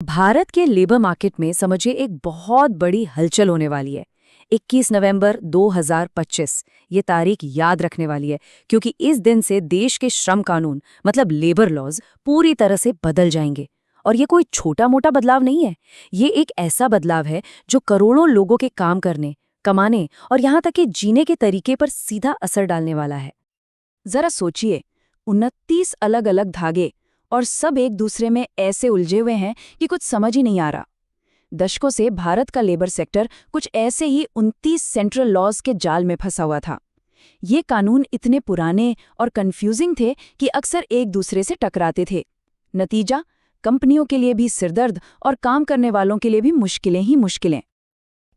भारत के labour market में समझिए एक बहुत बड़ी हलचल होने वाली है। 21 नवंबर 2025 ये तारीख याद रखने वाली है, क्योंकि इस दिन से देश के श्रम कानून मतलब लेबर लॉज पूरी तरह से बदल जाएंगे। और ये कोई छोटा मोटा बदलाव नहीं है। ये एक ऐसा बदलाव है जो करोड़ों लोगों के काम करने, कमाने और यहाँ तक कि जीने के तरीके पर सीधा असर डालने वाला है। जरा सोचिए, 29 अलग अलग धागे और सब एक दूसरे में ऐसे उलझे हुए हैं कि कुछ समझ ही नहीं आ रहा। दशकों से भारत का लेबर सेक्टर कुछ ऐसे ही 29 सेंट्रल लॉज के जाल में फंसा हुआ था। ये कानून इतने पुराने और कंफ्यूजिंग थे कि अक्सर एक दूसरे से टकराते थे। नतीजा, कंपनियों के लिए भी सिरदर्द और काम करने वालों के लिए भी मुश्किलें ही मुश्किलें।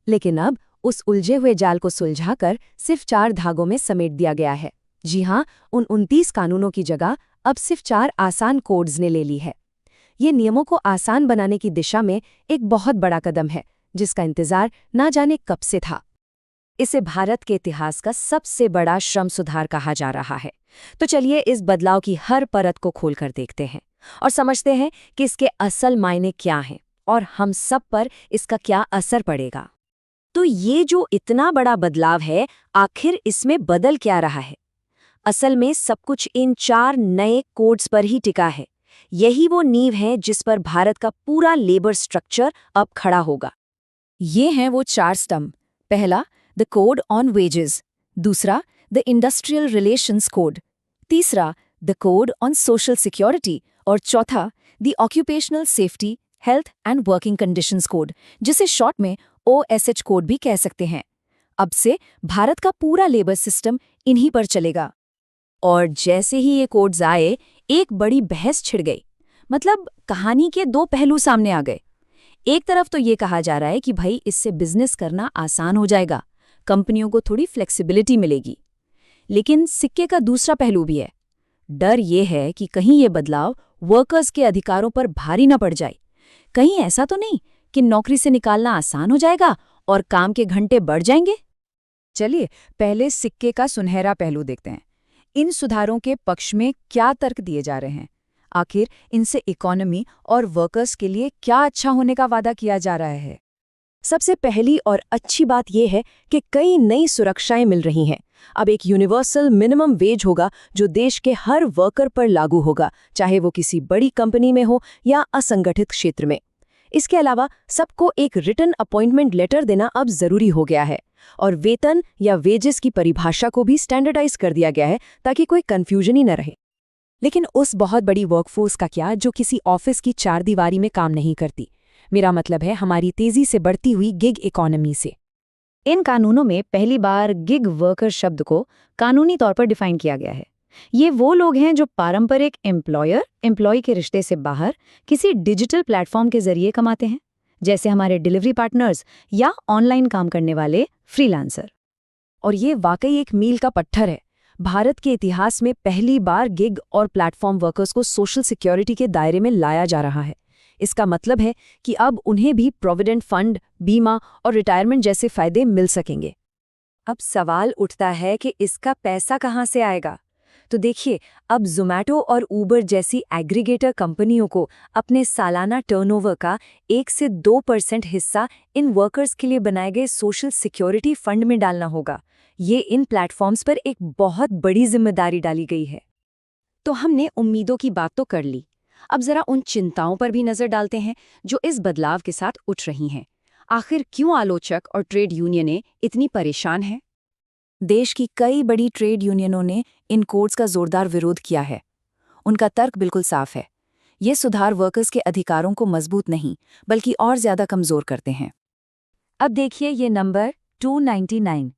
लेकिन अब उस उलझे हुए जाल को सुलझाकर सिर्फ 4 धागों में समेट दिया गया है। जी हाँ, उन 29 कानूनों की जगह अब सिर्फ 4 आसान कोड्स ने ले ली है। ये नियमों को आसान बनाने की दिशा में एक बहुत बड़ा कदम है, जिसका इंतजार ना जाने कब से था। इसे भारत के इतिहास का सबसे बड़ा श्रम सुधार कहा जा रहा है। तो चलिए इस बदलाव की हर परत को खोलकर देखते हैं और समझते हैं कि इसके असल मायने क्या हैं और हम सब पर इसका क्या असर पड़ेगा। तो ये जो इतना बड़ा बदलाव है, आखिर इसमें बदल क्या रहा है? असल में सब कुछ इन 4 नए कोड्स पर ही टिका है। यही वो नींव है जिस पर भारत का पूरा लेबर स्ट्रक्चर अब खड़ा होगा। ये हैं वो 4 स्तंभ। पहला, द कोड ऑन वेजेस। दूसरा, द इंडस्ट्रियल रिलेशंस कोड। तीसरा, the code on social security. और चौथा, the occupational safety, health and working conditions code, जिसे शॉर्ट में OSH कोड भी कह सकते हैं। अब से भारत का पूरा लेबर सिस्टम इन्हीं पर चलेगा। और जैसे ही ये कोड्स आए, एक बड़ी बहस छिड़ गई। मतलब कहानी के 2 पहलू सामने आ गए। एक तरफ तो ये कहा जा रहा है कि भाई इससे बिजनेस करना आसान हो जाएगा, कंपनियों को थोड़ी फ्लेक्सिबिलिटी मिलेगी। लेकिन सिक्के का दूसरा पहलू भी है। डर ये है कि कहीं ये बदलाव वर्कर्स के अधिकारों पर भारी न पड़ जाए। कहीं ऐसा तो नहीं कि नौकरी से निकालना आसान हो जाएगा और काम के घंटे बढ़ जाएंगे। चलिए पहले सिक्के का सुनहरा पहलू देखते हैं। इन सुधारों के पक्ष में क्या तर्क दिए जा रहे हैं? आखिर इनसे इकोनॉमी और वर्कर्स के लिए क्या अच्छा होने का वादा किया जा रहा है? सबसे पहली और अच्छी बात यह है कि कई नई सुरक्षाएं मिल रही हैं। अब एक यूनिवर्सल मिनिमम वेज होगा जो देश के हर वर्कर पर लागू होगा, चाहे वो किसी बड़ी कंपनी में हो या असंगठित क्षेत्र में। इसके अलावा सबको एक रिटन अपॉइंटमेंट लेटर देना अब जरूरी हो गया है और वेतन या वेजेस की परिभाषा को भी स्टैंडर्डाइज कर दिया गया है ताकि कोई कंफ्यूजन ही न रहे। लेकिन उस बहुत बड़ी वर्कफोर्स का क्या जो किसी ऑफिस की 4 दीवारी में काम नहीं करती? मेरा मतलब है हमारी तेजी से बढ़ती हुई गिग इकोनॉमी से। इन कानूनों में पहली बार गिग वर्कर शब्द को कानूनी तौर पर डिफाइन किया गया है। ये वो लोग हैं जो पारंपरिक एम्प्लॉयर एम्प्लॉय के रिश्ते से बाहर किसी डिजिटल प्लेटफॉर्म के जरिए कमाते हैं, जैसे हमारे डिलीवरी पार्टनर्स या ऑनलाइन काम करने वाले फ्रीलांसर। और ये वाकई एक मील का पत्थर है। भारत के इतिहास में पहली बार गिग और प्लेटफॉर्म वर्कर्स को सोशल सिक्योरिटी के दायरे में लाया जा रहा है। इसका मतलब है कि अब उन्हें भी प्रोविडेंट फंड, बीमा और रिटायरमेंट जैसे फायदे मिल सकेंगे। अब सवाल उठता है कि इसका पैसा कहाँ से आएगा? तो देखिए, अब ज़ोमैटो और ऊबर जैसी एग्रीगेटर कंपनियों को अपने सालाना टर्नओवर का 1 से 2% हिस्सा इन वर्कर्स के लिए बनाए गए सोशल सिक्योरिटी फंड में डालना होगा। ये इन प्लेटफॉर्म्स पर एक बहुत बड़ी जिम्मेदारी डाली गई है। तो हमने उम्मीदों की बात तो कर ली। अब जरा उन चिंताओं पर भी नजर डालते हैं जो इस बदलाव के साथ उठ रही हैं। आखिर क्यों आलोचक और ट्रेड यूनियनें इतनी परेशान हैं? देश की कई बड़ी ट्रेड यूनियनों ने इन कोड्स का जोरदार विरोध किया है। उनका तर्क बिल्कुल साफ है। ये सुधार वर्कर्स के अधिकारों को मजबूत नहीं बल्कि और ज्यादा कमजोर करते हैं। अब देखिए ये नंबर 299।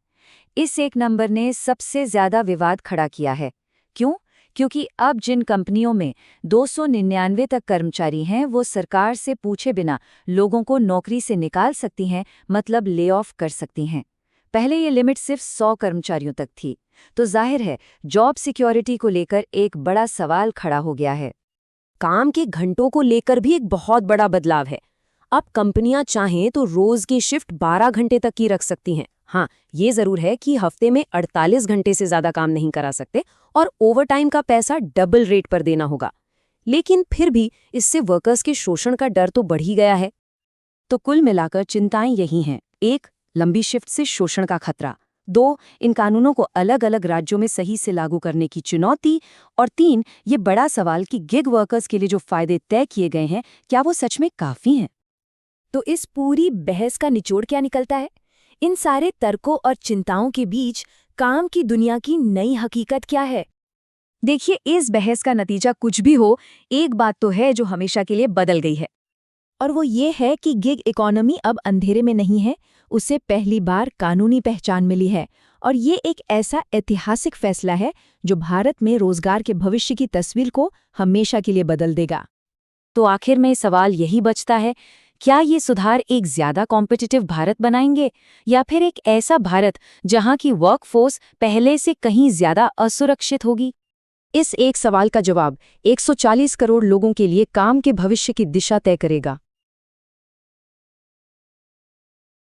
इस एक नंबर ने सबसे ज्यादा विवाद खड़ा किया है। क्यों? क्योंकि अब जिन कंपनियों में 299 तक कर्मचारी हैं, वो सरकार से पूछे बिना लोगों को नौकरी से निकाल सकती हैं, मतलब ले ऑफ कर सकती हैं। पहले ये लिमिट सिर्फ 100 कर्मचारियों तक थी। तो जाहिर है जॉब सिक्योरिटी को लेकर एक बड़ा सवाल खड़ा हो गया है। काम के घंटों को लेकर भी एक बहुत बड़ा बदलाव है। अब कंपनियां चाहें तो रोज की शिफ्ट 12 घंटे तक की रख सकती हैं। हाँ, ये जरूर है कि हफ्ते में 48 घंटे से ज्यादा काम नहीं करा सकते और ओवरटाइम का पैसा डबल रेट पर देना होगा। लेकिन फिर भी इससे वर्कर्स के शोषण का डर तो बढ़ ही गया है। तो कुल मिलाकर चिंताएं यही हैं। 1. लंबी शिफ्ट से शोषण का खतरा। 2. इन कानूनों को अलग अलग राज्यों में सही से लागू करने की चुनौती। और 3. ये बड़ा सवाल कि गिग वर्कर्स के लिए जो फायदे तय किए गए हैं, क्या वो सच में काफ़ी हैं? तो इस पूरी बहस का निचोड़ क्या निकलता है? इन सारे तर्कों और चिंताओं के बीच काम की दुनिया की नई हकीकत क्या है? देखिए, इस बहस का नतीजा कुछ भी हो, एक बात तो है जो हमेशा के लिए बदल गई है। और वो ये है कि गिग इकोनॉमी अब अंधेरे में नहीं है, उसे पहली बार कानूनी पहचान मिली है। और ये एक ऐसा ऐतिहासिक फैसला है जो भारत में रोजगार के भविष्य की तस्वीर को हमेशा के लिए बदल देगा। तो आखिर में सवाल यही बचता है, क्या ये सुधार एक ज्यादा कॉम्पिटिटिव भारत बनाएंगे, या फिर एक ऐसा भारत जहां की वर्कफोर्स पहले से कहीं ज्यादा असुरक्षित होगी? इस एक सवाल का जवाब 140 करोड़ लोगों के लिए काम के भविष्य की दिशा तय करेगा।